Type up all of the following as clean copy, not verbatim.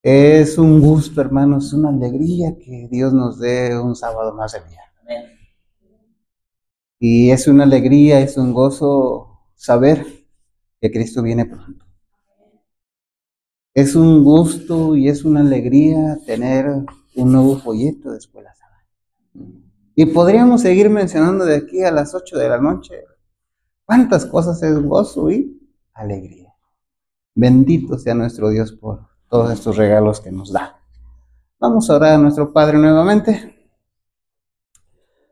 Es un gusto, hermanos, una alegría que Dios nos dé un sábado más de vida. Y es una alegría, es un gozo saber que Cristo viene pronto. Es un gusto y es una alegría tener un nuevo folleto de Escuela Sabana. Y podríamos seguir mencionando de aquí a las 8 de la noche cuántas cosas es gozo y alegría. Bendito sea nuestro Dios por todos estos regalos que nos da. Vamos a orar a nuestro Padre nuevamente.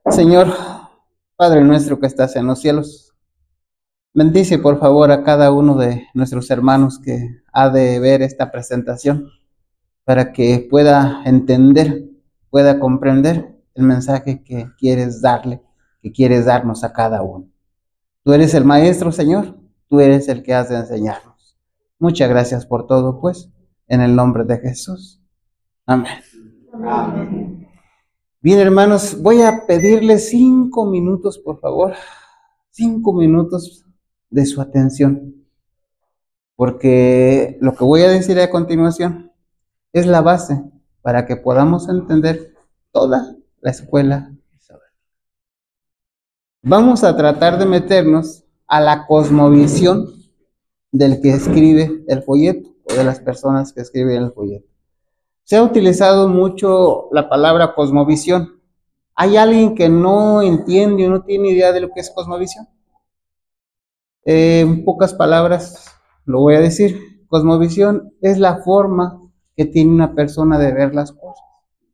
Señor, Padre nuestro que estás en los cielos, bendice por favor a cada uno de nuestros hermanos que ha de ver esta presentación para que pueda entender, pueda comprender el mensaje que quieres darle, que quieres darnos a cada uno. Tú eres el maestro, Señor, tú eres el que has de enseñarnos. Muchas gracias por todo, pues, en el nombre de Jesús. Amén. Amén. Bien, hermanos, voy a pedirles 5 minutos, por favor, 5 minutos de su atención, porque lo que voy a decir a continuación es la base para que podamos entender toda la escuela. Vamos a tratar de meternos a la cosmovisión del que escribe el folleto o de las personas que escriben el folleto. Se ha utilizado mucho la palabra cosmovisión. ¿Hay alguien que no entiende o no tiene idea de lo que es cosmovisión? En pocas palabras lo voy a decir. Cosmovisión es la forma que tiene una persona de ver las cosas.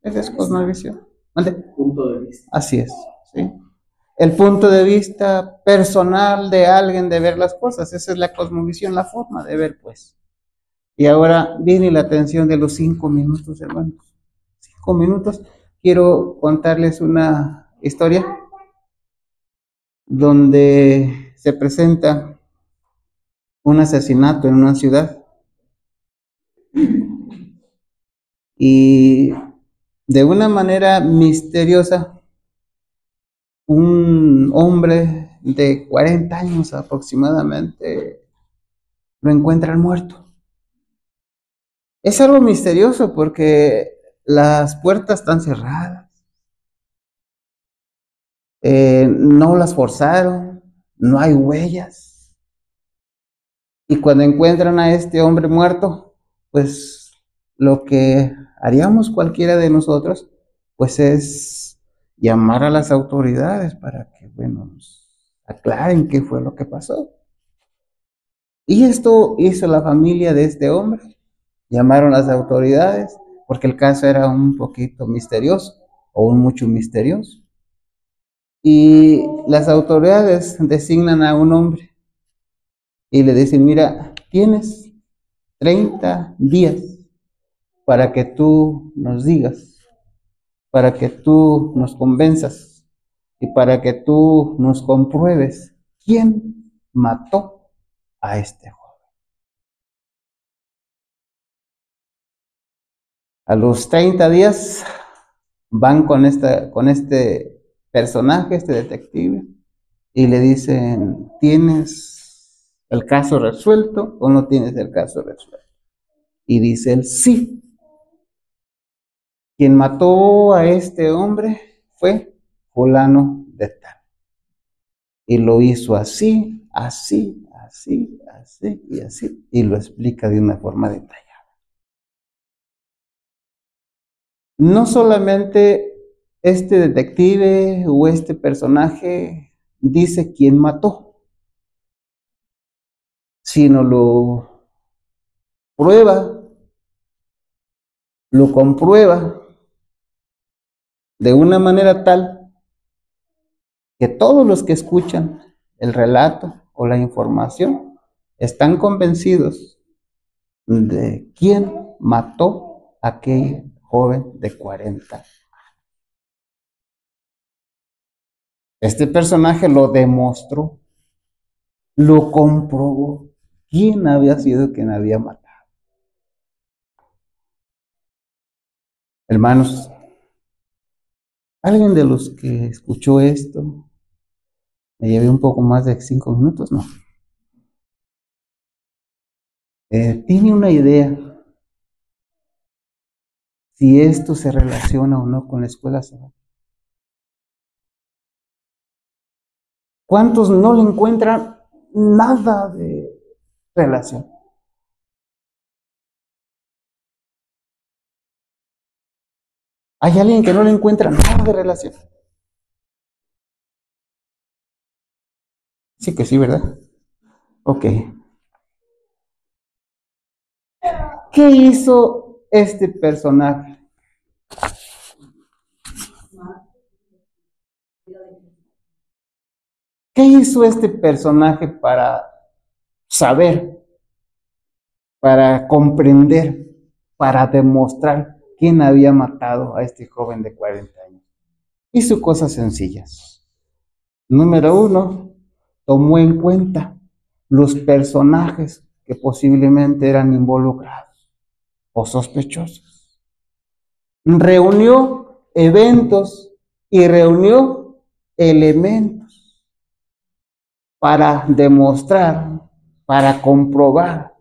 Esa es cosmovisión. ¿Vale? Punto de vista. Así es, ¿sí? El punto de vista personal de alguien de ver las cosas. Esa es la cosmovisión, la forma de ver, pues. Y ahora viene la atención de los 5 minutos, hermanos. 5 minutos. Quiero contarles una historia donde se presenta un asesinato en una ciudad y de una manera misteriosa un hombre de 40 años aproximadamente lo encuentran muerto. Es algo misterioso porque las puertas están cerradas, no las forzaron, no hay huellas. Y cuando encuentran a este hombre muerto, pues lo que haríamos cualquiera de nosotros, pues es llamar a las autoridades para que, bueno, nos aclaren qué fue lo que pasó. Y esto hizo la familia de este hombre. Llamaron a las autoridades porque el caso era un poquito misterioso o un mucho misterioso. Y las autoridades designan a un hombre y le dicen, mira, tienes 30 días para que tú nos digas, para que tú nos convenzas y para que tú nos compruebes quién mató a este joven. A los 30 días van con este personaje, este detective, y le dicen, ¿tienes el caso resuelto o no tienes el caso resuelto? Y dice él, sí. Quien mató a este hombre fue fulano de tal. Y lo hizo así, así, así, así y así. Y lo explica de una forma detallada. No solamente este detective o este personaje dice quién mató, sino lo prueba, lo comprueba de una manera tal que todos los que escuchan el relato o la información están convencidos de quién mató a aquel joven de 40. Este personaje lo demostró, lo comprobó, quién había sido quien había matado. Hermanos, ¿alguien de los que escuchó esto, me llevé un poco más de 5 minutos? No. Tiene una idea si esto se relaciona o no con la escuela sabática. ¿Cuántos no le encuentran nada de relación? ¿Hay alguien que no le encuentra nada de relación? Sí que sí, ¿verdad? Ok. ¿Qué hizo este personaje? ¿Qué hizo este personaje para saber, para comprender, para demostrar quién había matado a este joven de 40 años? Hizo cosas sencillas. Número uno, tomó en cuenta los personajes que posiblemente eran involucrados o sospechosos. Reunió eventos y reunió elementos para demostrar, para comprobar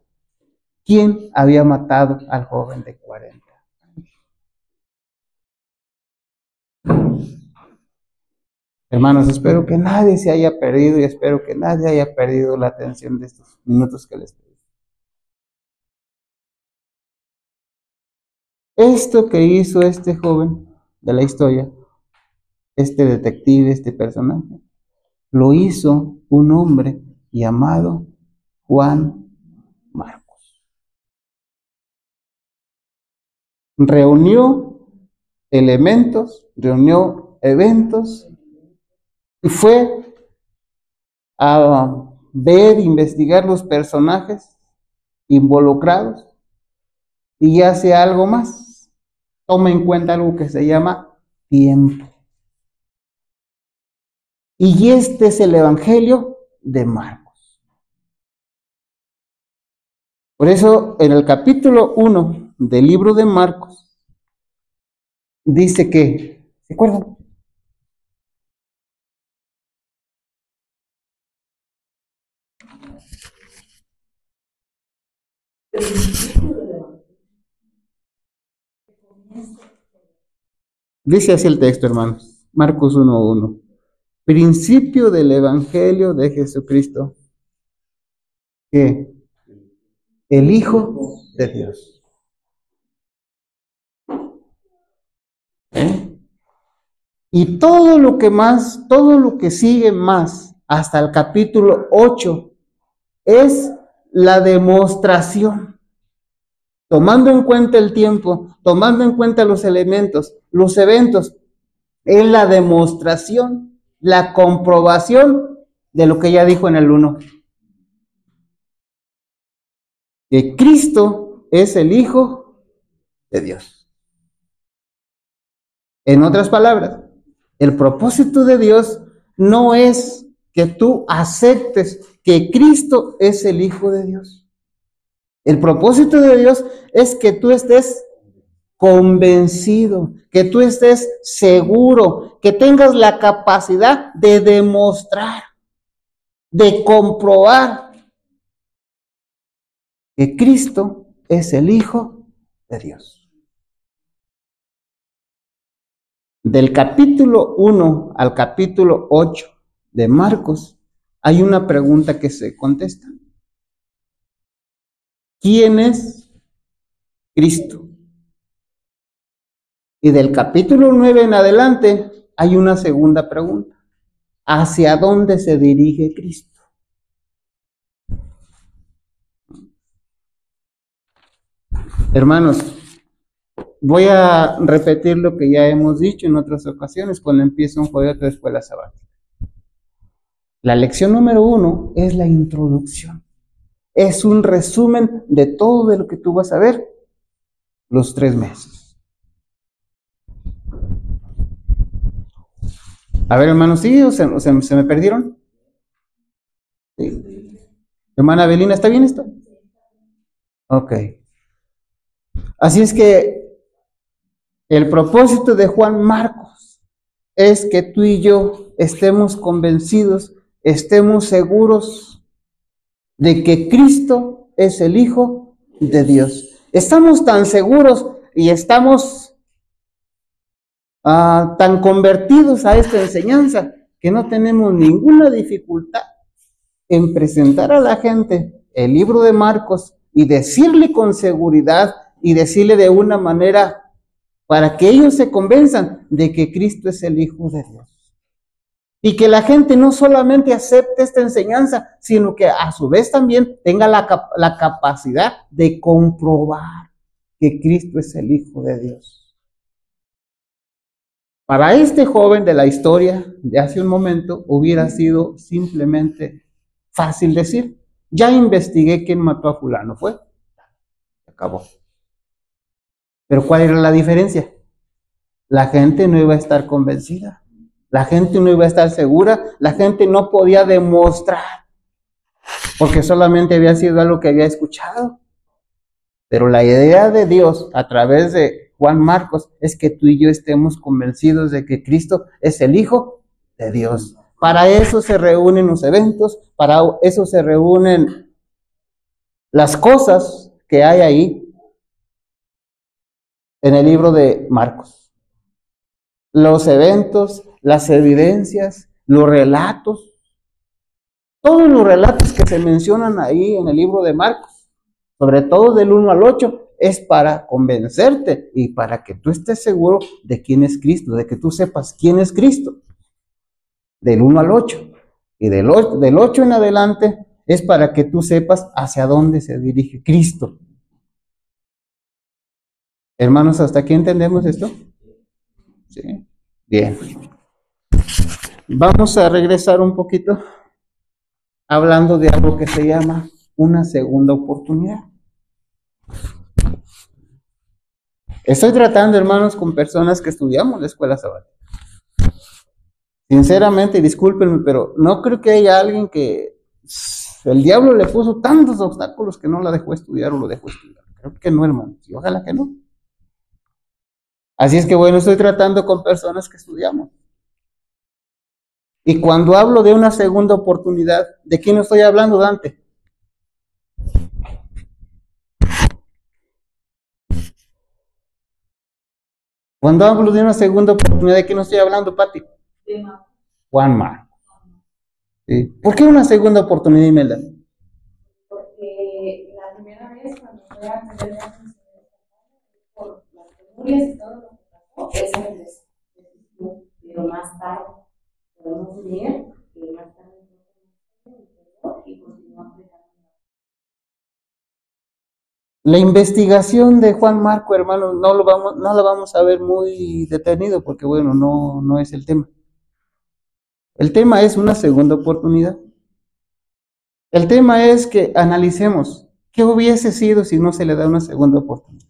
quién había matado al joven de 40 años. Hermanos, espero que nadie se haya perdido y espero que nadie haya perdido la atención de estos minutos que les pedí. Esto que hizo este joven de la historia, este detective, este personaje, lo hizo un hombre llamado Juan Marcos. Reunió elementos, reunió eventos y fue a ver, investigar los personajes involucrados y hace algo más. Toma en cuenta algo que se llama tiempo. Y este es el Evangelio de Marcos. Por eso, en el capítulo 1 del libro de Marcos, dice que, ¿se acuerdan? Dice así el texto, hermanos. Marcos 1:1. Principio del Evangelio de Jesucristo, que el Hijo de Dios. Y todo lo que más, todo lo que sigue más hasta el capítulo 8 es la demostración. Tomando en cuenta el tiempo, tomando en cuenta los elementos, los eventos, es la demostración, la comprobación de lo que ya dijo en el 1. Que Cristo es el Hijo de Dios. En otras palabras, el propósito de Dios no es que tú aceptes que Cristo es el Hijo de Dios. El propósito de Dios es que tú estés convencido, que tú estés seguro, que tengas la capacidad de demostrar, de comprobar que Cristo es el Hijo de Dios. Del capítulo 1 al capítulo 8 de Marcos hay una pregunta que se contesta. ¿Quién es Cristo? Y del capítulo 9 en adelante hay una segunda pregunta. ¿Hacia dónde se dirige Cristo? Hermanos, voy a repetir lo que ya hemos dicho en otras ocasiones cuando empieza un proyecto de escuela sabática. La lección número 1 es la introducción. Es un resumen de todo de lo que tú vas a ver los 3 meses. A ver, hermanos, ¿sí? ¿O se me perdieron? ¿Sí? Hermana Belina, ¿está bien esto? Ok. Así es que el propósito de Juan Marcos es que tú y yo estemos convencidos, estemos seguros de que Cristo es el Hijo de Dios. Estamos tan seguros y estamos tan convertidos a esta enseñanza que no tenemos ninguna dificultad en presentar a la gente el libro de Marcos y decirle con seguridad y decirle de una manera para que ellos se convenzan de que Cristo es el Hijo de Dios. Y que la gente no solamente acepte esta enseñanza, sino que a su vez también tenga la capacidad de comprobar que Cristo es el Hijo de Dios. Para este joven de la historia de hace un momento hubiera sido simplemente fácil decir, ya investigué quién mató a fulano, fue, se acabó. Pero ¿cuál era la diferencia? La gente no iba a estar convencida. La gente no iba a estar segura, la gente no podía demostrar, porque solamente había sido algo que había escuchado. Pero la idea de Dios a través de Juan Marcos es que tú y yo estemos convencidos de que Cristo es el Hijo de Dios. Para eso se reúnen los eventos, para eso se reúnen las cosas que hay ahí en el libro de Marcos. Los eventos, las evidencias, los relatos, todos los relatos que se mencionan ahí en el libro de Marcos, sobre todo del 1 al 8, es para convencerte y para que tú estés seguro de quién es Cristo, de que tú sepas quién es Cristo, del 1 al 8. Y del 8 en adelante es para que tú sepas hacia dónde se dirige Cristo. Hermanos, ¿hasta aquí entendemos esto? Sí. Bien. Vamos a regresar un poquito hablando de algo que se llama una segunda oportunidad. Estoy tratando, hermanos, con personas que estudiamos la escuela sabática. Sinceramente, discúlpenme, pero no creo que haya alguien que el diablo le puso tantos obstáculos que no la dejó estudiar o lo dejó estudiar. Creo que no, hermanos, y ojalá que no. Así es que bueno, estoy tratando con personas que estudiamos. Y cuando hablo de una segunda oportunidad, ¿de quién estoy hablando, Dante? Cuando hablo de una segunda oportunidad, ¿de quién estoy hablando, Pati? Juan Marcos. ¿Sí? ¿Por qué una segunda oportunidad, Imelda? Porque la primera vez cuando fue a aprender por las penurias y todo lo que pasó, él se resistió, pero más tarde podemos leer que más tarde y continuó aplicando. La investigación de Juan Marco, hermano, no la vamos a ver muy detenido porque bueno, no es el tema. El tema es una segunda oportunidad. El tema es que analicemos qué hubiese sido si no se le da una segunda oportunidad.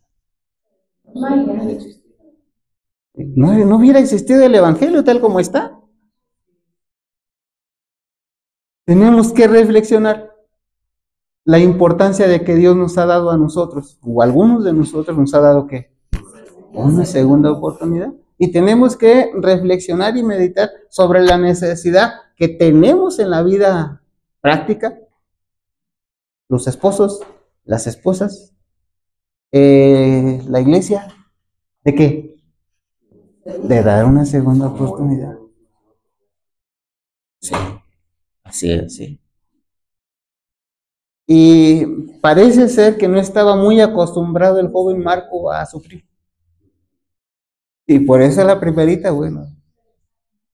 No hubiera existido el Evangelio tal como está. Tenemos que reflexionar la importancia de que Dios nos ha dado a nosotros, o algunos de nosotros nos ha dado ¿qué? Una segunda oportunidad. Y tenemos que reflexionar y meditar sobre la necesidad que tenemos en la vida práctica, los esposos, las esposas, la iglesia, ¿de qué? De dar una segunda oportunidad. Sí, así es, sí. Y parece ser que no estaba muy acostumbrado el joven Marco a sufrir. Y por eso la primerita, bueno,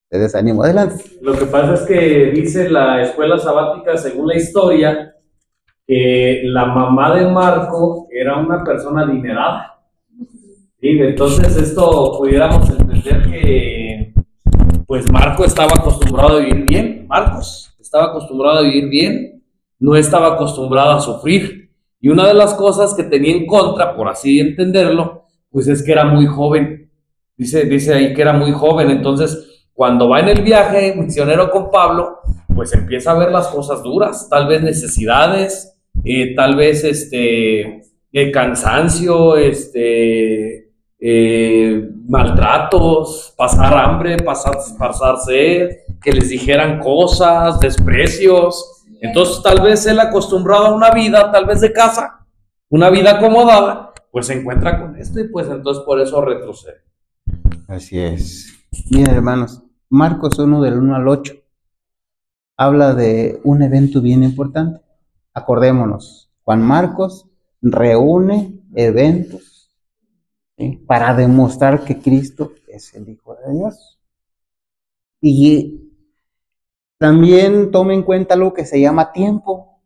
se desanimó. Adelante. Lo que pasa es que dice la escuela sabática, según la historia, que la mamá de Marco era una persona adinerada. ¿Sí? Entonces esto pudiéramos entender que pues Marco estaba acostumbrado a vivir bien. Marcos estaba acostumbrado a vivir bien, no estaba acostumbrado a sufrir. Y una de las cosas que tenía en contra, por así entenderlo, pues es que era muy joven. Dice ahí que era muy joven. Entonces cuando va en el viaje misionero con Pablo, pues empieza a ver las cosas duras, tal vez necesidades, tal vez cansancio, maltratos, pasar hambre, pasar sed, que les dijeran cosas, desprecios. Entonces tal vez él acostumbrado a una vida tal vez de casa, una vida acomodada, pues se encuentra con esto y pues entonces por eso retrocede. Así es. Bien, hermanos, Marcos 1 del 1 al 8 habla de un evento bien importante. Acordémonos, Juan Marcos reúne eventos, ¿sí?, para demostrar que Cristo es el Hijo de Dios. Y también tome en cuenta lo que se llama tiempo.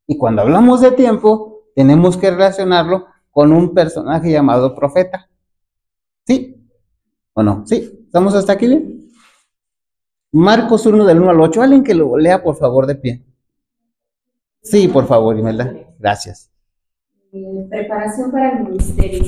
Y cuando hablamos de tiempo, tenemos que relacionarlo con un personaje llamado profeta. ¿Sí o no? ¿Sí? ¿Estamos hasta aquí bien? Marcos 1 del 1 al 8. Alguien que lo lea, por favor, de pie. Sí, por favor, Imelda. Gracias. Preparación para el ministerio.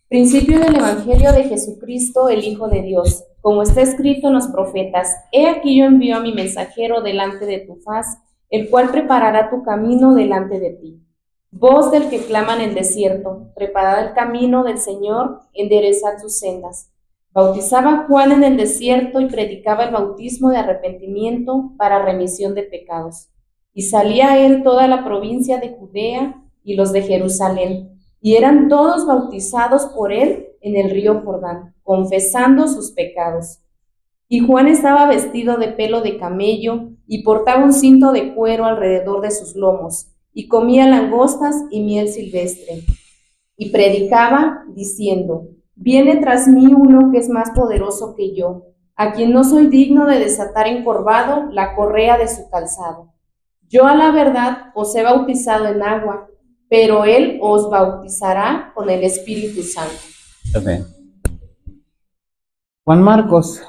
Principio del Evangelio de Jesucristo, el Hijo de Dios. Como está escrito en los profetas, he aquí yo envío a mi mensajero delante de tu faz, el cual preparará tu camino delante de ti. Voz del que clama en el desierto, preparad el camino del Señor, enderezad sus sendas. Bautizaba Juan en el desierto y predicaba el bautismo de arrepentimiento para remisión de pecados. Y salía a él toda la provincia de Judea y los de Jerusalén, y eran todos bautizados por él en el río Jordán, confesando sus pecados. Y Juan estaba vestido de pelo de camello y portaba un cinto de cuero alrededor de sus lomos, y comía langostas y miel silvestre. Y predicaba diciendo: viene tras mí uno que es más poderoso que yo, a quien no soy digno de desatar encorvado la correa de su calzado. Yo a la verdad os he bautizado en agua, pero él os bautizará con el Espíritu Santo. Amén. Juan Marcos,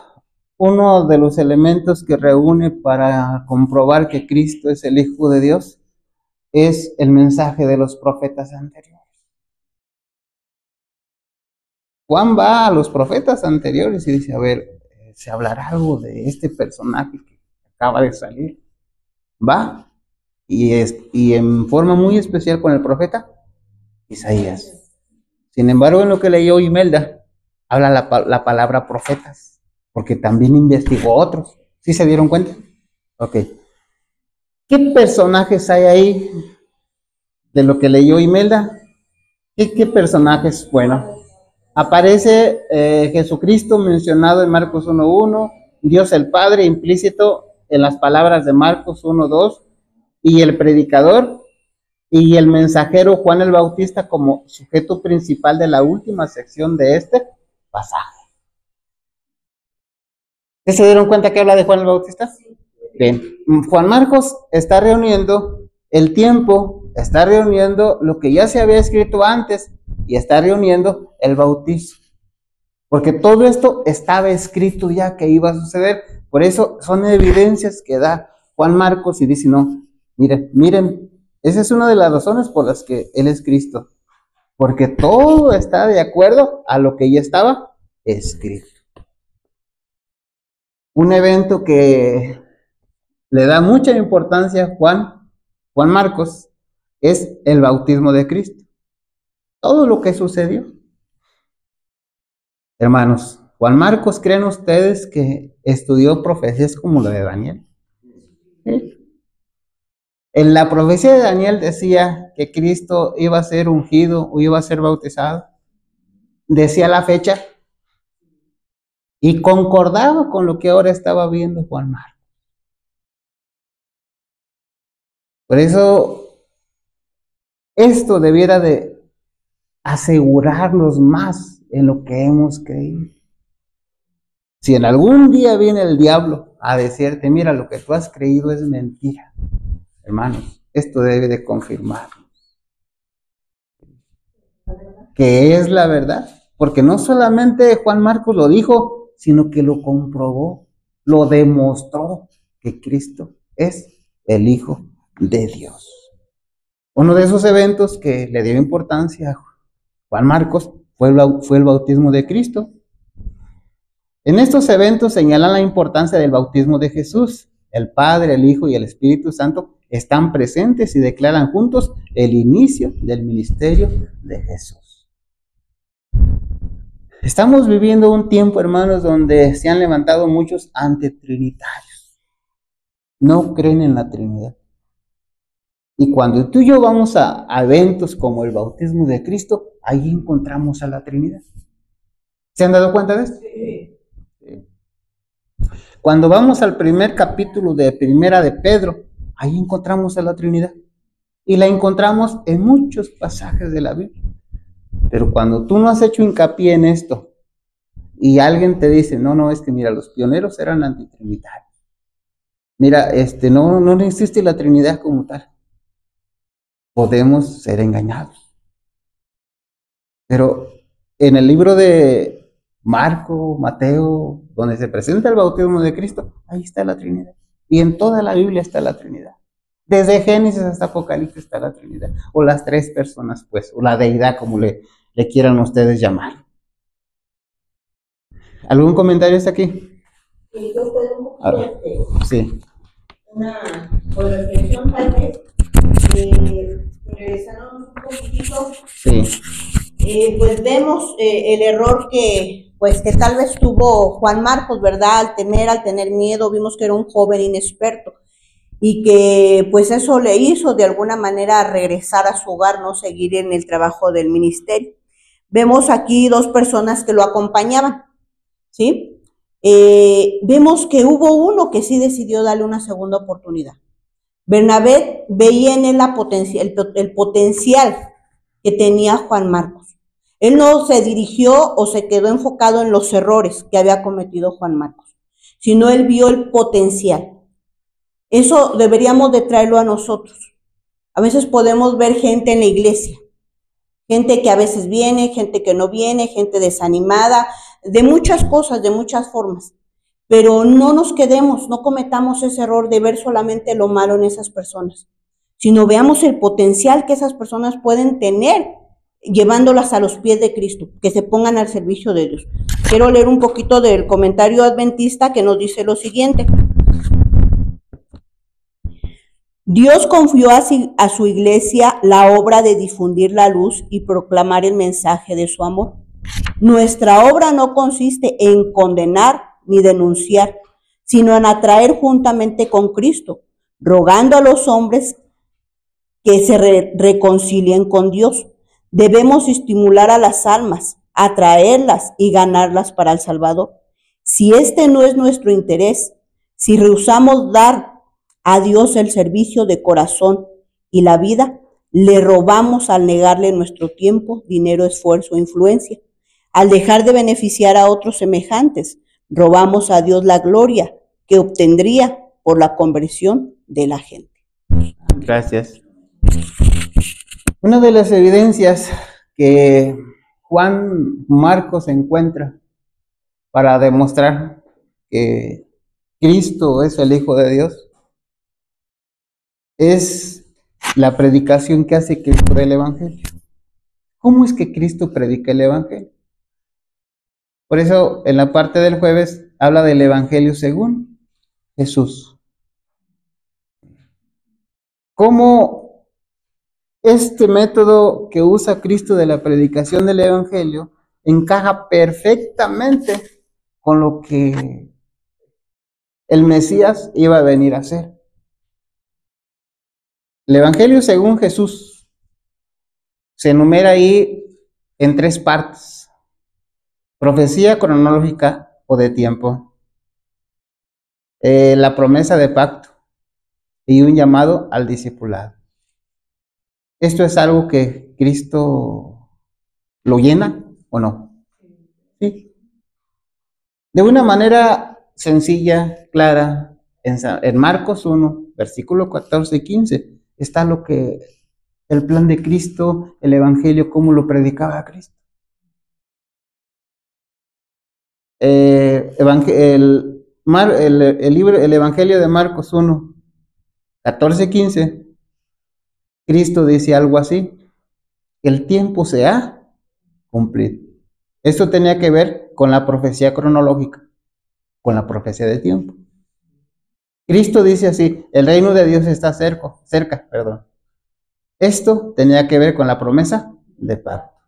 uno de los elementos que reúne para comprobar que Cristo es el Hijo de Dios, es el mensaje de los profetas anteriores. Juan va a los profetas anteriores y dice: a ver, ¿se hablará algo de este personaje que acaba de salir? Va, y en forma muy especial con el profeta Isaías. Sin embargo, en lo que leyó Imelda, habla la palabra profetas, porque también investigó otros. ¿Sí se dieron cuenta? Ok. ¿Qué personajes hay ahí de lo que leyó Imelda? ¿Qué personajes? Bueno, aparece Jesucristo mencionado en Marcos 1:1, Dios el Padre implícito en las palabras de Marcos 1:2, y el predicador y el mensajero Juan el Bautista como sujeto principal de la última sección de este pasaje. ¿Se dieron cuenta que habla de Juan el Bautista? Bien, Juan Marcos está reuniendo el tiempo, está reuniendo lo que ya se había escrito antes y está reuniendo el bautismo, porque todo esto estaba escrito ya que iba a suceder. Por eso son evidencias que da Juan Marcos y dice: no, miren, esa es una de las razones por las que Él es Cristo, porque todo está de acuerdo a lo que ya estaba escrito. Un evento que le da mucha importancia a Juan Marcos es el bautismo de Cristo. Todo lo que sucedió. Hermanos, Juan Marcos, ¿creen ustedes que estudió profecías como la de Daniel? ¿Sí? En la profecía de Daniel decía que Cristo iba a ser ungido o iba a ser bautizado. Decía la fecha y concordaba con lo que ahora estaba viendo Juan Marcos. Por eso, esto debiera de asegurarnos más en lo que hemos creído. Si en algún día viene el diablo a decirte: mira, lo que tú has creído es mentira, hermanos, esto debe de confirmar que es la verdad, porque no solamente Juan Marcos lo dijo, sino que lo comprobó, lo demostró que Cristo es el Hijo de Dios. Uno de esos eventos que le dio importancia a Juan Marcos fue el bautismo de Cristo. En estos eventos señalan la importancia del bautismo de Jesús. El Padre, el Hijo y el Espíritu Santo están presentes y declaran juntos el inicio del ministerio de Jesús. Estamos viviendo un tiempo, hermanos, donde se han levantado muchos antitrinitarios. No creen en la Trinidad. Y cuando tú y yo vamos a eventos como el bautismo de Cristo, ahí encontramos a la Trinidad. ¿Se han dado cuenta de esto? Sí. Cuando vamos al primer capítulo de Primera de Pedro, ahí encontramos a la Trinidad. Y la encontramos en muchos pasajes de la Biblia. Pero cuando tú no has hecho hincapié en esto y alguien te dice, no, es que mira, los pioneros eran antitrinitarios. Mira, no existe la Trinidad como tal. Podemos ser engañados. Pero en el libro de Marco, Mateo, donde se presenta el bautismo de Cristo, ahí está la Trinidad. Y en toda la Biblia está la Trinidad. Desde Génesis hasta Apocalipsis está la Trinidad. O las tres personas, pues, o la deidad, como le quieran ustedes llamar. ¿Algún comentario hasta aquí? Sí, yo puedo sí. Una reflexión tal vez, regresándonos un poquitito, Sí. Pues vemos el error que tal vez tuvo Juan Marcos, ¿verdad? Al tener miedo, vimos que era un joven inexperto y que pues eso le hizo de alguna manera regresar a su hogar, no seguir en el trabajo del ministerio. Vemos aquí dos personas que lo acompañaban, ¿sí? Vemos que hubo uno que sí decidió darle una segunda oportunidad. Bernabé veía en él el potencial que tenía Juan Marcos. Él no se dirigió o se quedó enfocado en los errores que había cometido Juan Marcos, sino él vio el potencial. Eso deberíamos de traerlo a nosotros. A veces podemos ver gente en la iglesia, gente que a veces viene, gente que no viene, gente desanimada, de muchas cosas, de muchas formas. Pero no nos quedemos, no cometamos ese error de ver solamente lo malo en esas personas, sino veamos el potencial que esas personas pueden tener llevándolas a los pies de Cristo, que se pongan al servicio de Dios. Quiero leer un poquito del comentario adventista que nos dice lo siguiente. Dios confió a su iglesia la obra de difundir la luz y proclamar el mensaje de su amor. Nuestra obra no consiste en condenar ni denunciar, sino en atraer juntamente con Cristo, rogando a los hombres que se reconcilien con Dios. Debemos estimular a las almas, atraerlas y ganarlas para el Salvador. Si este no es nuestro interés, si rehusamos dar a Dios el servicio de corazón y la vida, le robamos al negarle nuestro tiempo, dinero, esfuerzo e influencia. Al dejar de beneficiar a otros semejantes, robamos a Dios la gloria que obtendría por la conversión de la gente. Gracias. Una de las evidencias que Juan Marcos encuentra para demostrar que Cristo es el Hijo de Dios es la predicación que hace Cristo del Evangelio. ¿Cómo es que Cristo predica el Evangelio? Por eso en la parte del jueves habla del Evangelio según Jesús. ¿Cómo este método que usa Cristo de la predicación del Evangelio encaja perfectamente con lo que el Mesías iba a venir a hacer? El Evangelio según Jesús se enumera ahí en tres partes: profecía cronológica o de tiempo, la promesa de pacto y un llamado al discipulado. ¿Esto es algo que Cristo lo llena o no? Sí. De una manera sencilla, clara, en Marcos 1, versículo 14 y 15, está lo que el plan de Cristo, el Evangelio, cómo lo predicaba Cristo. El Evangelio de Marcos 1, 14 y 15, Cristo dice algo así: el tiempo se ha cumplido. Esto tenía que ver con la profecía cronológica, con la profecía de tiempo. Cristo dice así: el reino de Dios está cerca. Esto tenía que ver con la promesa de pacto.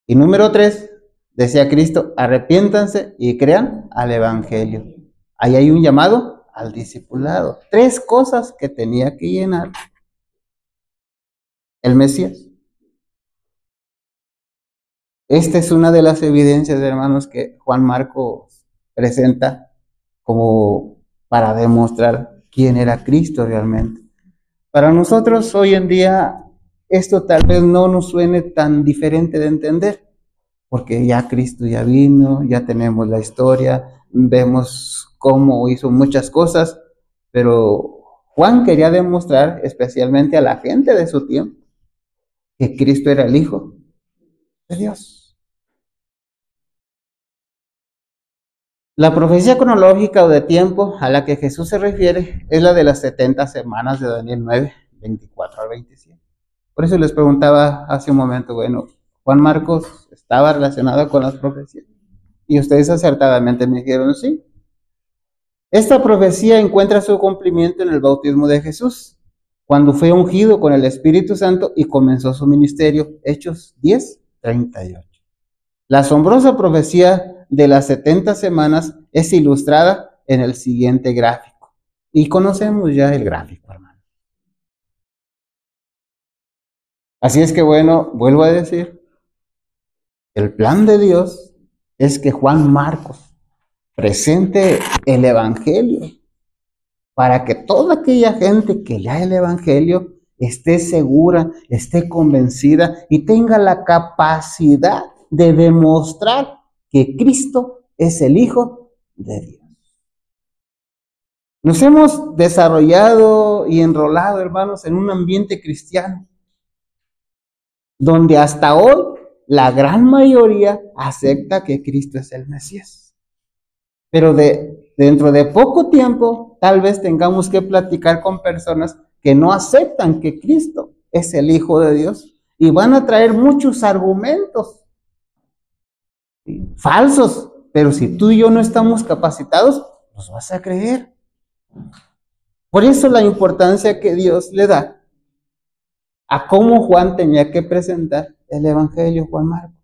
Y número 3, decía Cristo: arrepiéntanse y crean al Evangelio. Ahí hay un llamado al discipulado. 3 cosas que tenía que llenar el Mesías. Esta es una de las evidencias, hermanos, que Juan Marcos presenta como para demostrar quién era Cristo realmente. Para nosotros hoy en día esto tal vez no nos suene tan diferente de entender, porque ya Cristo ya vino, ya tenemos la historia, vemos cómo hizo muchas cosas, pero Juan quería demostrar especialmente a la gente de su tiempo que Cristo era el Hijo de Dios. La profecía cronológica o de tiempo a la que Jesús se refiere es la de las 70 semanas de Daniel 9, 24 al 27. Por eso les preguntaba hace un momento, bueno, Juan Marcos estaba relacionado con las profecías. Y ustedes acertadamente me dijeron sí. Esta profecía encuentra su cumplimiento en el bautismo de Jesús, cuando fue ungido con el Espíritu Santo y comenzó su ministerio, Hechos 10, 38. La asombrosa profecía de las 70 semanas es ilustrada en el siguiente gráfico. Y conocemos ya el gráfico, hermano. Así es que bueno, vuelvo a decir, el plan de Dios es que Juan Marcos presente el Evangelio para que toda aquella gente que lea el Evangelio esté segura, esté convencida y tenga la capacidad de demostrar que Cristo es el Hijo de Dios. Nos hemos desarrollado y enrolado, hermanos, en un ambiente cristiano, donde hasta hoy la gran mayoría acepta que Cristo es el Mesías. Pero dentro de poco tiempo, tal vez tengamos que platicar con personas que no aceptan que Cristo es el Hijo de Dios y van a traer muchos argumentos falsos, pero si tú y yo no estamos capacitados, nos vas a creer. Por eso la importancia que Dios le da a cómo Juan tenía que presentar el Evangelio, Juan Marcos.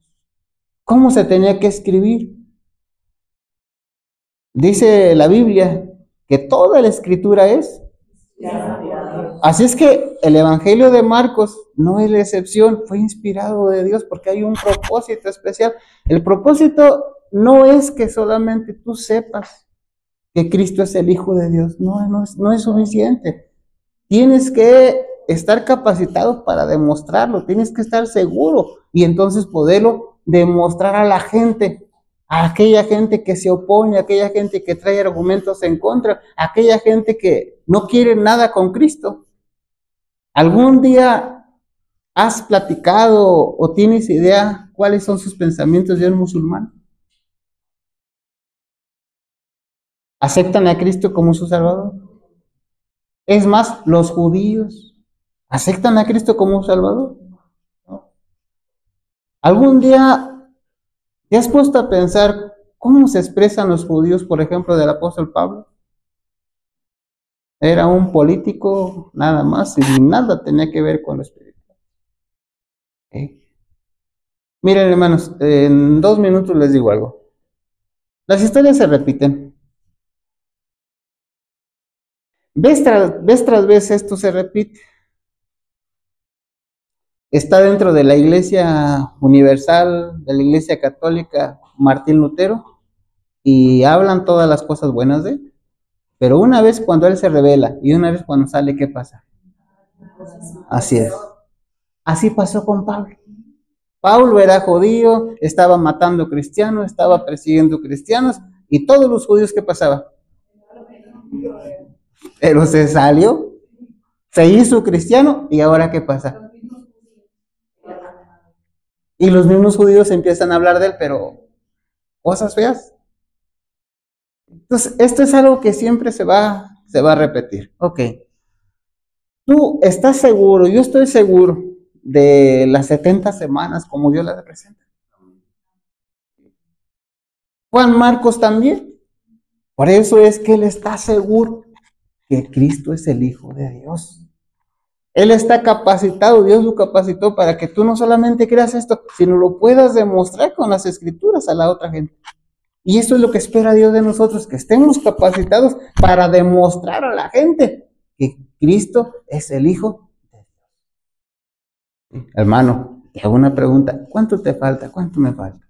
¿Cómo se tenía que escribir? Dice la Biblia que toda la escritura es. Así es que el Evangelio de Marcos no es la excepción, fue inspirado de Dios porque hay un propósito especial. El propósito no es que solamente tú sepas que Cristo es el Hijo de Dios, no es suficiente. Tienes que estar capacitado para demostrarlo, tienes que estar seguro y entonces poderlo demostrar a la gente, a aquella gente que se opone, a aquella gente que trae argumentos en contra, a aquella gente que no quiere nada con Cristo. ¿Algún día has platicado o tienes idea cuáles son sus pensamientos de un musulmán? ¿Aceptan a Cristo como su Salvador? Es más, los judíos, ¿aceptan a Cristo como Salvador? ¿No? ¿Algún día te has puesto a pensar cómo se expresan los judíos, por ejemplo, del apóstol Pablo? Era un político nada más y nada tenía que ver con lo espiritual. Miren, hermanos, en 2 minutos les digo algo. Las historias se repiten. Vez tras vez esto se repite. Está dentro de la Iglesia Universal, de la Iglesia Católica Martín Lutero, y hablan todas las cosas buenas de él. Pero una vez cuando él se revela y una vez cuando sale, ¿qué pasa? Así es. Así pasó con Pablo. Pablo era judío, estaba matando cristianos, estaba persiguiendo cristianos, y todos los judíos, ¿qué pasaba? Pero se salió, se hizo cristiano, y ahora ¿qué pasa? Y los mismos judíos empiezan a hablar de él, pero cosas feas. Entonces, esto es algo que siempre se va a repetir. Ok. Tú estás seguro, yo estoy seguro de las 70 semanas como Dios las presenta. Juan Marcos también. Por eso es que él está seguro que Cristo es el Hijo de Dios. Él está capacitado, Dios lo capacitó para que tú no solamente creas esto, sino lo puedas demostrar con las Escrituras a la otra gente. Y eso es lo que espera Dios de nosotros, que estemos capacitados para demostrar a la gente que Cristo es el Hijo de Dios. Hermano, te hago una pregunta. ¿Cuánto te falta? ¿Cuánto me falta?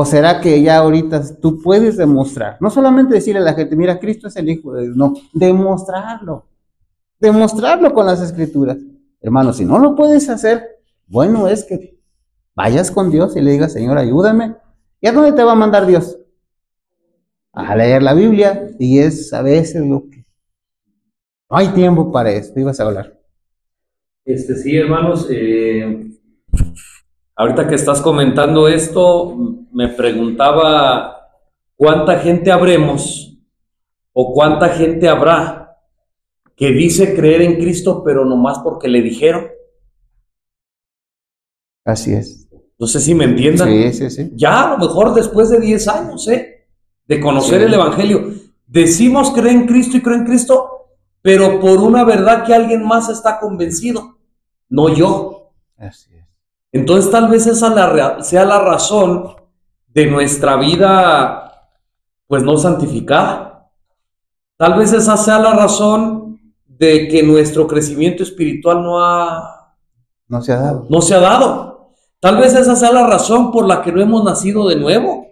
¿O será que ya ahorita tú puedes demostrar? No solamente decirle a la gente, mira, Cristo es el Hijo de Dios, no, demostrarlo con las Escrituras. Hermano, si no lo puedes hacer, bueno es que vayas con Dios y le digas, Señor, ayúdame. ¿Y a dónde te va a mandar Dios? A leer la Biblia, y es a veces lo que... No hay tiempo para esto, ibas a hablar. Sí, hermanos, ahorita que estás comentando esto, me preguntaba cuánta gente habremos o cuánta gente habrá que dice creer en Cristo, pero nomás porque le dijeron. Así es. No sé si me entiendan. Sí. Ya a lo mejor después de 10 años, de conocer Sí. el Evangelio, decimos creer en Cristo y creo en Cristo, pero por una verdad que alguien más está convencido, no yo. Así es. Entonces tal vez esa sea la razón de nuestra vida, pues no santificada. Tal vez esa sea la razón de que nuestro crecimiento espiritual No se ha dado. no se ha dado. Tal vez esa sea la razón por la que no hemos nacido de nuevo.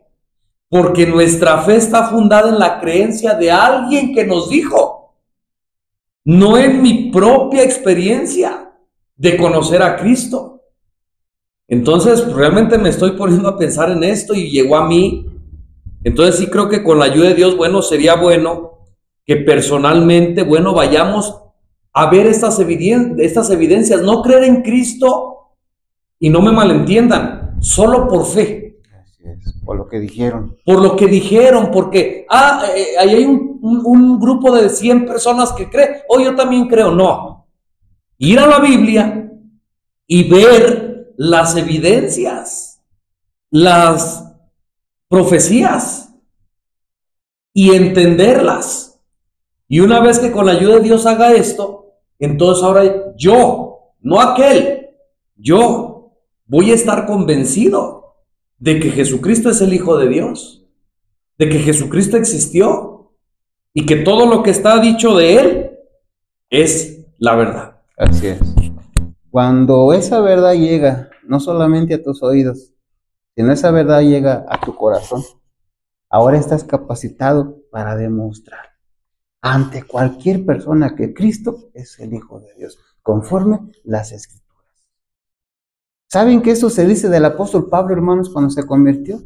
Porque nuestra fe está fundada en la creencia de alguien que nos dijo, no en mi propia experiencia de conocer a Cristo. Entonces, realmente me estoy poniendo a pensar en esto y llegó a mí. Entonces sí creo que con la ayuda de Dios, bueno, sería bueno que personalmente, bueno, vayamos a ver estas evidencias, no creer en Cristo, y no me malentiendan, solo por fe. Así es, por lo que dijeron. Por lo que dijeron, porque, ahí hay un grupo de 100 personas que creen, yo también creo. No, ir a la Biblia y ver las evidencias, las profecías y entenderlas. Y una vez que con la ayuda de Dios haga esto, entonces ahora yo, no aquel, yo voy a estar convencido de que Jesucristo es el Hijo de Dios, de que Jesucristo existió y que todo lo que está dicho de Él es la verdad. Así es. Cuando esa verdad llega, no solamente a tus oídos, sino esa verdad llega a tu corazón, ahora estás capacitado para demostrar ante cualquier persona que Cristo es el Hijo de Dios, conforme las Escrituras. ¿Saben que eso se dice del apóstol Pablo, hermanos, cuando se convirtió?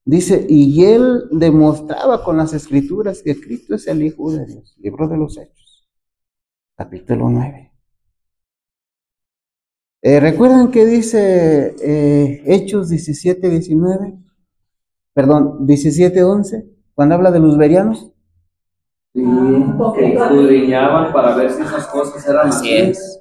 Dice, y él demostraba con las Escrituras que Cristo es el Hijo de Dios. Libro de los Hechos, capítulo 9. ¿Recuerdan que dice Hechos 17:11, cuando habla de los bereanos? Sí, que escudriñaban para ver si esas cosas eran así. Es.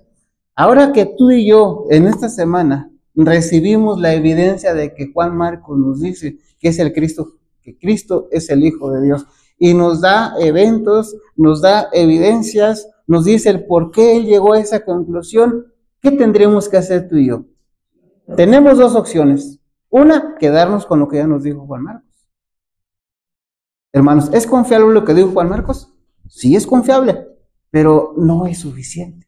Ahora que tú y yo en esta semana recibimos la evidencia de que Juan Marcos nos dice que es el Cristo, que Cristo es el Hijo de Dios, y nos da eventos, nos da evidencias, nos dice el por qué él llegó a esa conclusión, ¿qué tendríamos que hacer tú y yo? Tenemos dos opciones. Una, quedarnos con lo que ya nos dijo Juan Marcos. Hermanos, ¿es confiable lo que dijo Juan Marcos? Sí, es confiable, pero no es suficiente.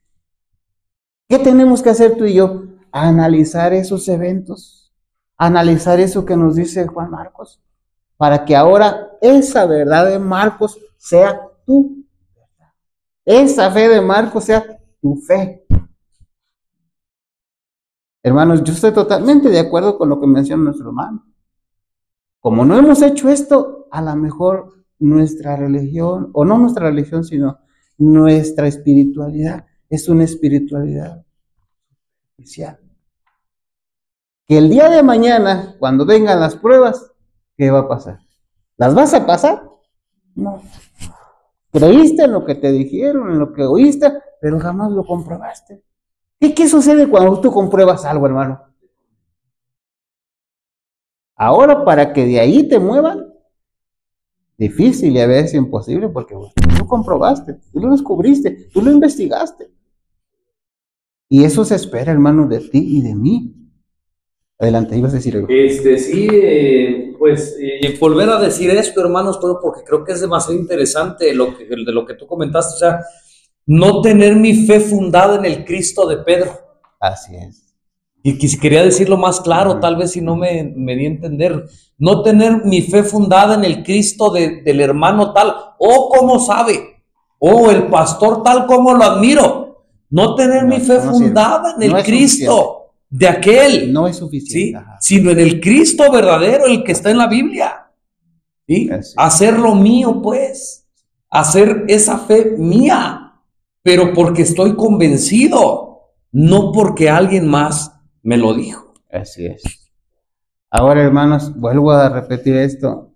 ¿Qué tenemos que hacer tú y yo? Analizar esos eventos, analizar eso que nos dice Juan Marcos, para que ahora esa verdad de Marcos sea tu verdad. Esa fe de Marcos sea tu fe. Hermanos, yo estoy totalmente de acuerdo con lo que menciona nuestro hermano. Como no hemos hecho esto, a lo mejor nuestra religión, o no nuestra religión, sino nuestra espiritualidad, es una espiritualidad especial. Que el día de mañana, cuando vengan las pruebas, ¿qué va a pasar? ¿Las vas a pasar? No. Creíste en lo que te dijeron, en lo que oíste, pero jamás lo comprobaste. ¿Y qué sucede cuando tú compruebas algo, hermano? Ahora, para que de ahí te muevan, difícil y a veces imposible, porque tú lo comprobaste, tú lo descubriste, tú lo investigaste. Y eso se espera, hermano, de ti y de mí. Adelante, ibas a decir algo. Sí, pues volver a decir esto, hermanos, pero porque creo que es demasiado interesante de lo que tú comentaste, o sea, no tener mi fe fundada en el Cristo de Pedro. Así es. Y quería decirlo más claro, tal vez si no me di a entender. No tener mi fe fundada en el Cristo del hermano tal, o como sabe, o el pastor tal como lo admiro. No tener mi fe fundada en el Cristo de aquel. No es suficiente. ¿Sí? Sino en el Cristo verdadero, el que está en la Biblia. ¿Sí? Hacer lo mío, pues. Hacer esa fe mía. Pero porque estoy convencido, no porque alguien más me lo dijo. Así es. Ahora, hermanos, vuelvo a repetir esto.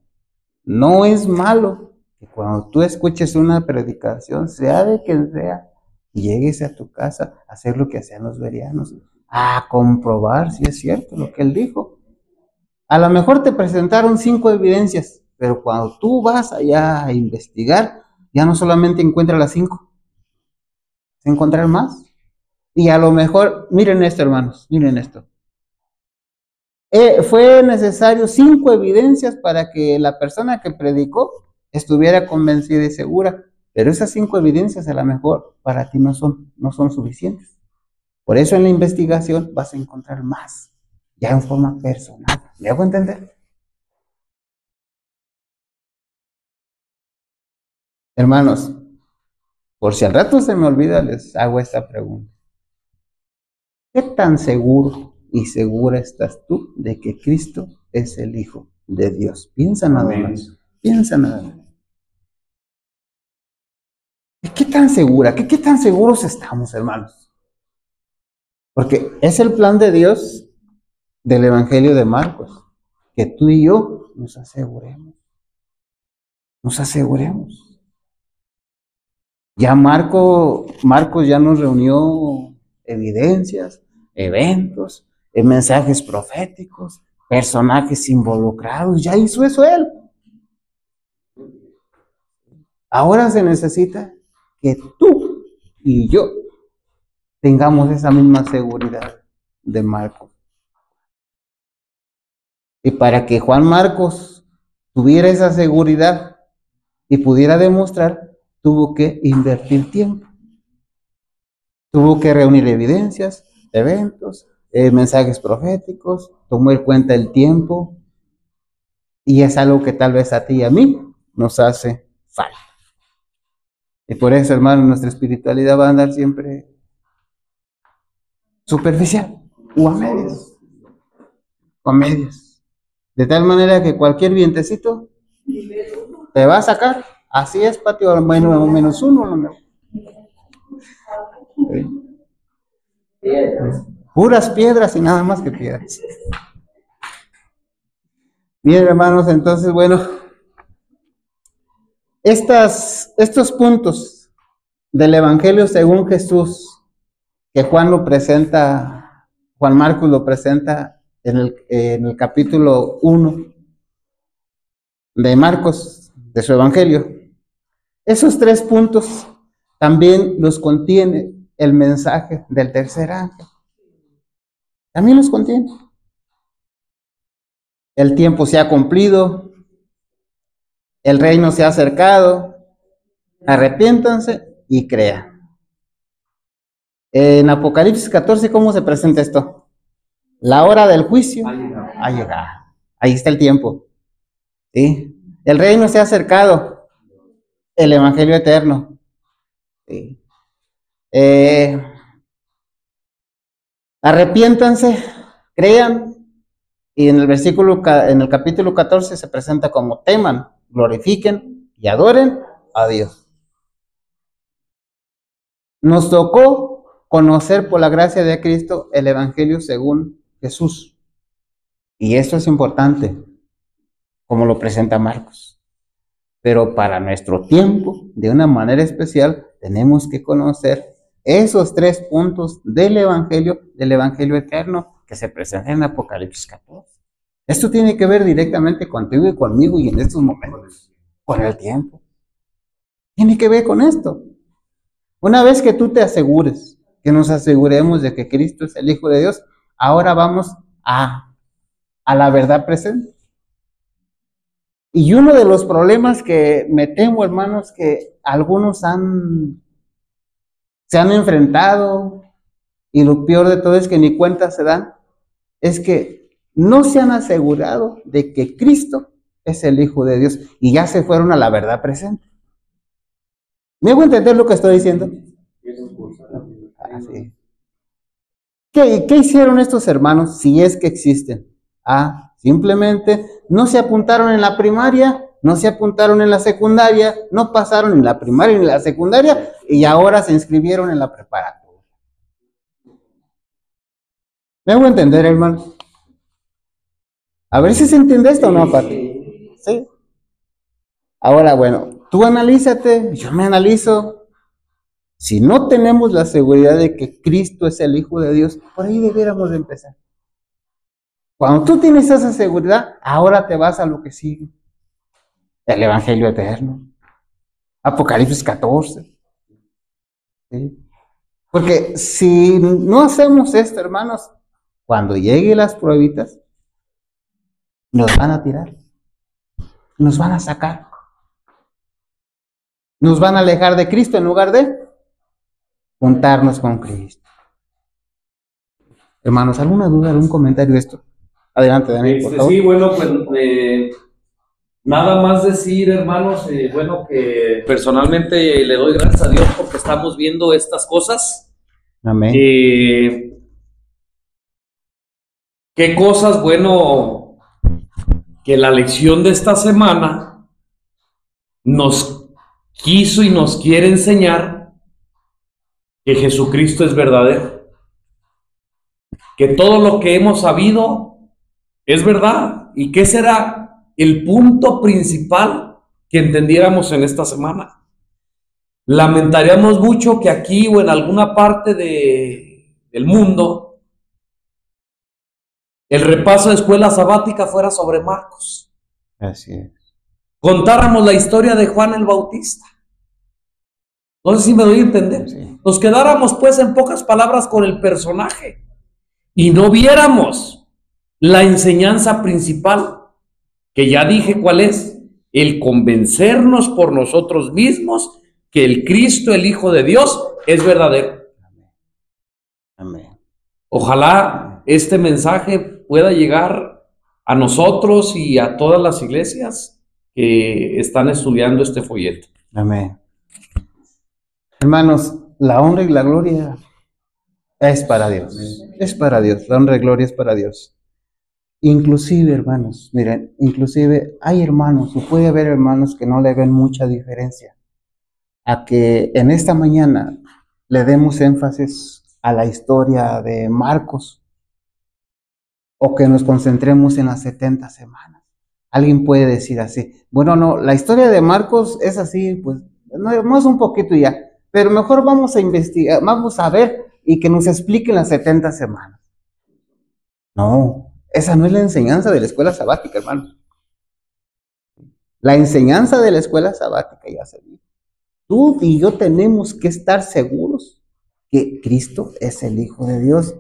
No es malo que cuando tú escuches una predicación, sea de quien sea, llegues a tu casa a hacer lo que hacían los bereanos, a comprobar si es cierto lo que él dijo. A lo mejor te presentaron 5 evidencias, pero cuando tú vas allá a investigar, ya no solamente encuentras las 5, vas a encontrar más. Y a lo mejor, miren esto, hermanos, miren esto. Fue necesario 5 evidencias para que la persona que predicó estuviera convencida y segura, pero esas 5 evidencias a lo mejor para ti no son suficientes. Por eso en la investigación vas a encontrar más, ya en forma personal. ¿Me hago entender? Hermanos, por si al rato se me olvida, les hago esta pregunta. ¿Qué tan seguro y segura estás tú de que Cristo es el Hijo de Dios? Piensa nada más. Piensa nada más. ¿Qué tan segura? ¿Qué tan seguros estamos, hermanos? Porque es el plan de Dios del Evangelio de Marcos, que tú y yo nos aseguremos. Nos aseguremos. Ya Marcos ya nos reunió evidencias, eventos, mensajes proféticos, personajes involucrados, ya hizo eso él. Ahora se necesita que tú y yo tengamos esa misma seguridad de Marcos. Y para que Juan Marcos tuviera esa seguridad y pudiera demostrar, tuvo que invertir tiempo. Tuvo que reunir evidencias, eventos, mensajes proféticos, tomó en cuenta el tiempo, y es algo que tal vez a ti y a mí nos hace falta. Y por eso, hermano, nuestra espiritualidad va a andar siempre superficial o a medias. O a medias. De tal manera que cualquier vientecito te va a sacar. Así es, patio, al menos uno. Puras piedras y nada más que piedras. Bien, hermanos, entonces, bueno, estos puntos del Evangelio según Jesús, que Juan Marcos lo presenta en el capítulo 1 de Marcos, de su Evangelio. Esos 3 puntos también los contiene el mensaje del tercer ángel. También los contiene. El tiempo se ha cumplido, el reino se ha acercado, arrepiéntanse y crean. En Apocalipsis 14, ¿cómo se presenta esto? La hora del juicio ha llegado. Ahí está el tiempo. ¿Sí? El reino se ha acercado, el evangelio eterno. ¿Sí? Arrepiéntanse, crean. Y en el capítulo 14 se presenta como teman, glorifiquen y adoren a Dios. Nos tocó conocer por la gracia de Cristo el Evangelio según Jesús. Y esto es importante, como lo presenta Marcos. Pero para nuestro tiempo, de una manera especial, tenemos que conocer esos 3 puntos del Evangelio eterno, que se presenta en Apocalipsis 14. Esto tiene que ver directamente contigo y conmigo y en estos momentos, con el tiempo. Tiene que ver con esto. Una vez que tú te asegures, que nos aseguremos de que Cristo es el Hijo de Dios, ahora vamos a la verdad presente. Y uno de los problemas que me temo, hermanos, que algunos se han enfrentado Y lo peor de todo es que ni cuenta se dan, es que no se han asegurado de que Cristo es el Hijo de Dios y ya se fueron a la verdad presente. ¿Me hago entender lo que estoy diciendo? Sí. ¿Qué hicieron estos hermanos si es que existen? Simplemente no se apuntaron en la primaria, no se apuntaron en la secundaria, no pasaron en la primaria ni en la secundaria y ahora se inscribieron en la preparatoria. ¿Me hago entender, hermano? A ver si se entiende esto o no, Pati. ¿Sí? Ahora, bueno, tú analízate, yo me analizo. Si no tenemos la seguridad de que Cristo es el Hijo de Dios, por ahí debiéramos de empezar. Cuando tú tienes esa seguridad, ahora te vas a lo que sigue. El Evangelio eterno. Apocalipsis 14. ¿Sí? Porque si no hacemos esto, hermanos, cuando lleguen las pruebitas, nos van a tirar. Nos van a sacar. Nos van a alejar de Cristo en lugar de juntarnos con Cristo. Hermanos, ¿alguna duda, algún comentario de esto? Adelante, Daniel, por favor. Sí, bueno, pues nada más decir, hermanos, bueno, que personalmente le doy gracias a Dios porque estamos viendo estas cosas. Amén. Qué cosas, bueno, que la lección de esta semana nos quiso y nos quiere enseñar que Jesucristo es verdadero, que todo lo que hemos sabido es verdad. ¿Y qué será el punto principal que entendiéramos en esta semana? Lamentaríamos mucho que aquí o en alguna parte del mundo el repaso de escuela sabática fuera sobre Marcos. Así es. Contáramos la historia de Juan el Bautista. No sé si me doy a entender. Sí. Nos quedáramos pues en pocas palabras con el personaje y no viéramos la enseñanza principal, que ya dije cuál es: el convencernos por nosotros mismos que el Cristo, el Hijo de Dios, es verdadero. Amén. Ojalá este mensaje pueda llegar a nosotros y a todas las iglesias que están estudiando este folleto. Amén. Hermanos, la honra y la gloria es para Dios. Es para Dios. La honra y gloria es para Dios. Inclusive, hermanos, miren, inclusive hay hermanos, o puede haber hermanos que no le ven mucha diferencia a que en esta mañana le demos énfasis a la historia de Marcos o que nos concentremos en las 70 semanas. Alguien puede decir así: bueno, no, la historia de Marcos es así, pues, no es un poquito ya, pero mejor vamos a investigar, vamos a ver y que nos expliquen las 70 semanas. No, esa no es la enseñanza de la escuela sabática, hermano. La enseñanza de la escuela sabática ya se dijo. Tú y yo tenemos que estar seguros que Cristo es el Hijo de Dios,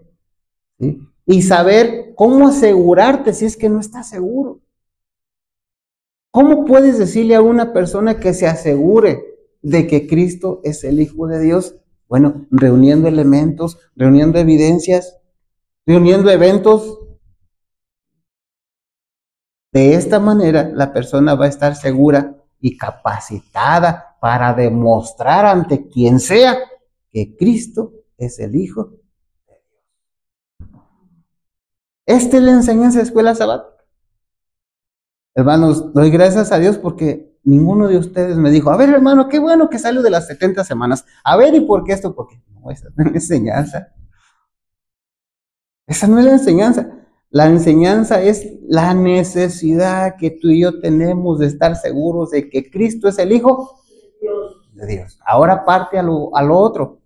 ¿sí? Y saber cómo asegurarte si es que no estás seguro. ¿Cómo puedes decirle a una persona que se asegure de que Cristo es el Hijo de Dios? Bueno, reuniendo elementos, reuniendo evidencias, reuniendo eventos. De esta manera, la persona va a estar segura y capacitada para demostrar ante quien sea que Cristo es el Hijo de Dios. Esta es la enseñanza de escuela sabática. Hermanos, doy gracias a Dios porque ninguno de ustedes me dijo: a ver, hermano, qué bueno que salió de las 70 semanas. A ver, ¿y por qué esto? Porque no, esa no es la enseñanza. Esa no es la enseñanza. La enseñanza es la necesidad que tú y yo tenemos de estar seguros de que Cristo es el Hijo de Dios. Ahora parte a lo otro.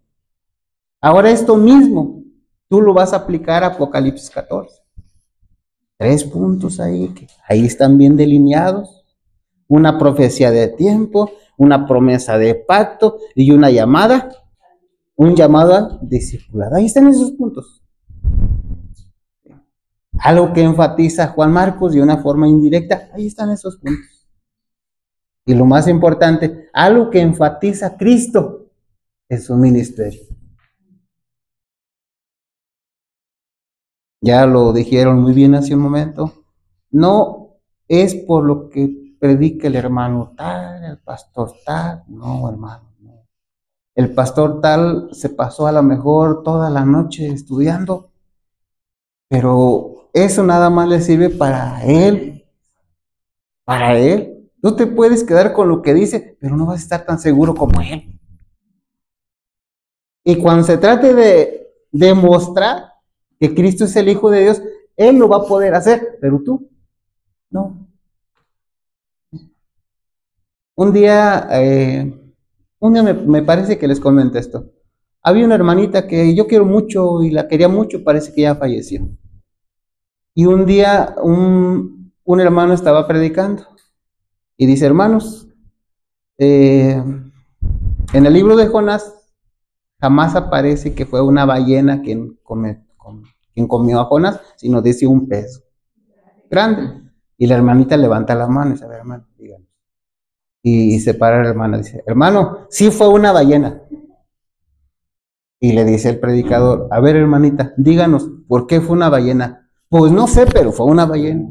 Ahora esto mismo, tú lo vas a aplicar a Apocalipsis 14. 3 puntos ahí, que ahí están bien delineados. Una profecía de tiempo, una promesa de pacto y una llamada, un llamado a discipulado. Ahí están esos puntos. Algo que enfatiza Juan Marcos de una forma indirecta, ahí están esos puntos. Y lo más importante, algo que enfatiza Cristo en su ministerio. Ya lo dijeron muy bien hace un momento. No es por lo que predica el hermano tal, el pastor tal. No, hermano, no. El pastor tal se pasó a lo mejor toda la noche estudiando, pero eso nada más le sirve para él. Para él. Tú te puedes quedar con lo que dice, pero no vas a estar tan seguro como él. Y cuando se trate de demostrar que Cristo es el Hijo de Dios, Él lo va a poder hacer, pero tú no. Un día me parece que les comenté esto. Había una hermanita que yo quiero mucho y la quería mucho, parece que ya falleció. Y un día un hermano estaba predicando y dice, hermanos, en el libro de Jonás jamás aparece que fue una ballena quien comió a Jonás, sino dice un pez grande. Y la hermanita levanta la mano y dice, a ver, hermano, díganos. Y se para la hermana y dice, hermano, sí fue una ballena. Y le dice el predicador, a ver, hermanita, díganos, ¿por qué fue una ballena? Pues no sé, pero fue una ballena.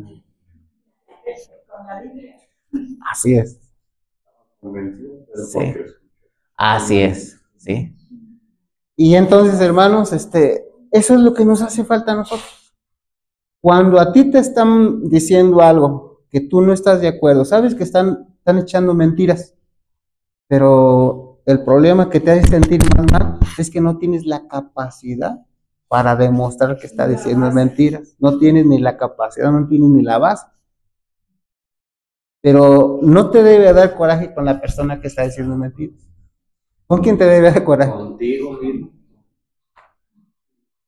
Así es. Sí. Así es, sí. Y entonces, hermanos, eso es lo que nos hace falta a nosotros. Cuando a ti te están diciendo algo que tú no estás de acuerdo, sabes que están echando mentiras, pero el problema que te hace sentir más mal es que no tienes la capacidad para demostrar que está diciendo mentiras. No tienes ni la capacidad, no tienes ni la base. Pero no te debe dar coraje con la persona que está diciendo mentiras. ¿Con quién te debe dar coraje? Contigo mismo.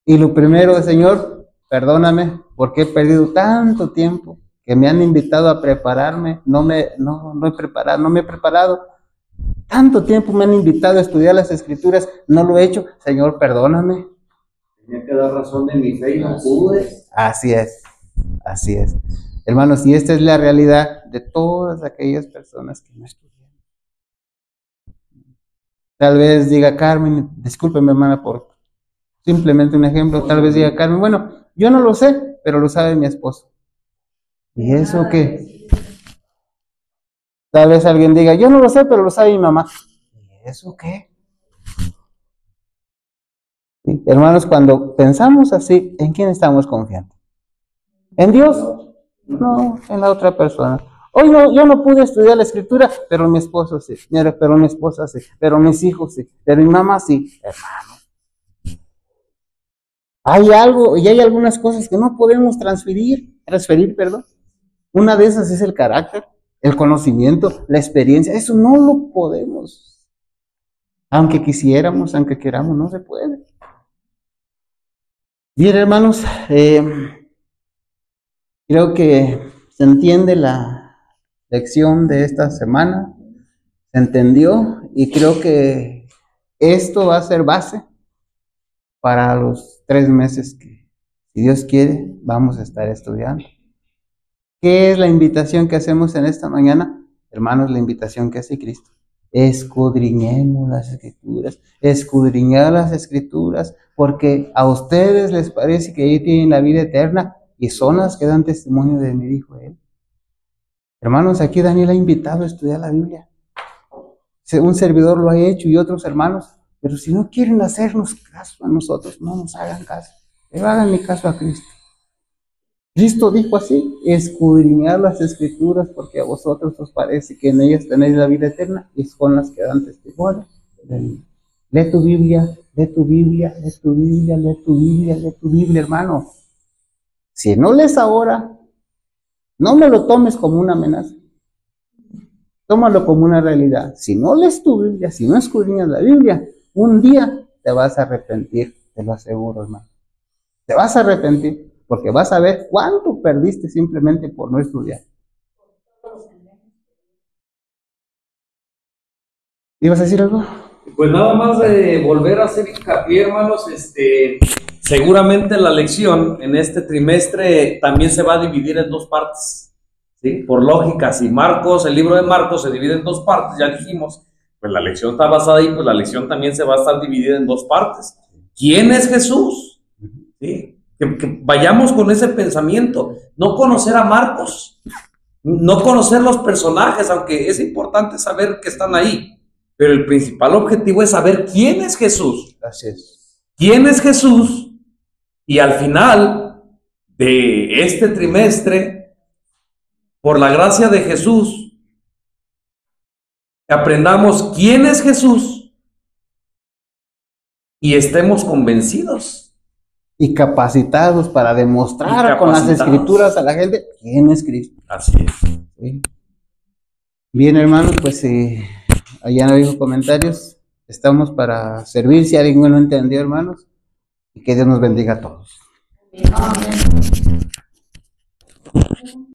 Y lo primero, Señor, perdóname porque he perdido tanto tiempo que me han invitado a prepararme, no me he preparado. Tanto tiempo me han invitado a estudiar las Escrituras, no lo he hecho. Señor, perdóname. Tenía que dar razón de mi fe y no pude. Así es, así es. Hermanos, y esta es la realidad de todas aquellas personas que no estudian. Tal vez diga Carmen, discúlpeme hermana por simplemente un ejemplo, tal vez diga Carmen, bueno, yo no lo sé, pero lo sabe mi esposo. ¿Y eso qué? Tal vez alguien diga, yo no lo sé, pero lo sabe mi mamá. ¿Y eso qué? ¿Sí? Hermanos, cuando pensamos así, ¿en quién estamos confiando? ¿En Dios? No, en la otra persona. Hoy no, yo no pude estudiar la Escritura, pero mi esposo sí. Mira, pero mi esposa sí. Pero mis hijos sí. Pero mi mamá sí. Hermano. Hay algo y hay algunas cosas que no podemos transferir, perdón. Una de esas es el carácter, el conocimiento, la experiencia. Eso no lo podemos. Aunque quisiéramos, aunque queramos, no se puede. Bien, hermanos, creo que se entiende la lección de esta semana, se entendió y creo que esto va a ser base para los 3 meses que, si Dios quiere, vamos a estar estudiando. ¿Qué es la invitación que hacemos en esta mañana? Hermanos, la invitación que hace Cristo. Escudriñemos las escrituras, porque a ustedes les parece que ahí tienen la vida eterna y son las que dan testimonio de mí, dijo él. Hermanos, aquí Daniel ha invitado a estudiar la Biblia. Un servidor lo ha hecho y otros hermanos, pero si no quieren hacernos caso a nosotros, no nos hagan caso, pero háganle caso a Cristo. Cristo dijo así, escudriñad las escrituras porque a vosotros os parece que en ellas tenéis la vida eterna y son las que dan testimonio. Lee tu Biblia, hermano. Si no lees ahora, no me lo tomes como una amenaza. Tómalo como una realidad. Si no lees tu Biblia, si no escudriñas la Biblia, un día te vas a arrepentir, te lo aseguro, hermano. Te vas a arrepentir. Porque vas a ver cuánto perdiste simplemente por no estudiar. ¿Ibas a decir algo? Pues nada más de volver a hacer hincapié, hermanos, seguramente la lección en este trimestre también se va a dividir en 2 partes, ¿sí? Por lógica, si el libro de Marcos se divide en 2 partes, ya dijimos, pues la lección está basada ahí, pues la lección también se va a estar dividida en 2 partes. ¿Quién es Jesús? ¿Sí? que vayamos con ese pensamiento, no conocer a Marcos, no conocer los personajes, aunque es importante saber que están ahí, pero el principal objetivo es saber quién es Jesús. Así es. ¿Quién es Jesús? Y al final de este trimestre, por la gracia de Jesús, aprendamos quién es Jesús y estemos convencidos. Y capacitados para demostrar con las escrituras a la gente quién es Cristo. Así es. ¿Sí? Bien, hermanos, pues allá no dijo comentarios. Estamos para servir si alguien no lo entendió, hermanos. Y que Dios nos bendiga a todos. Amén.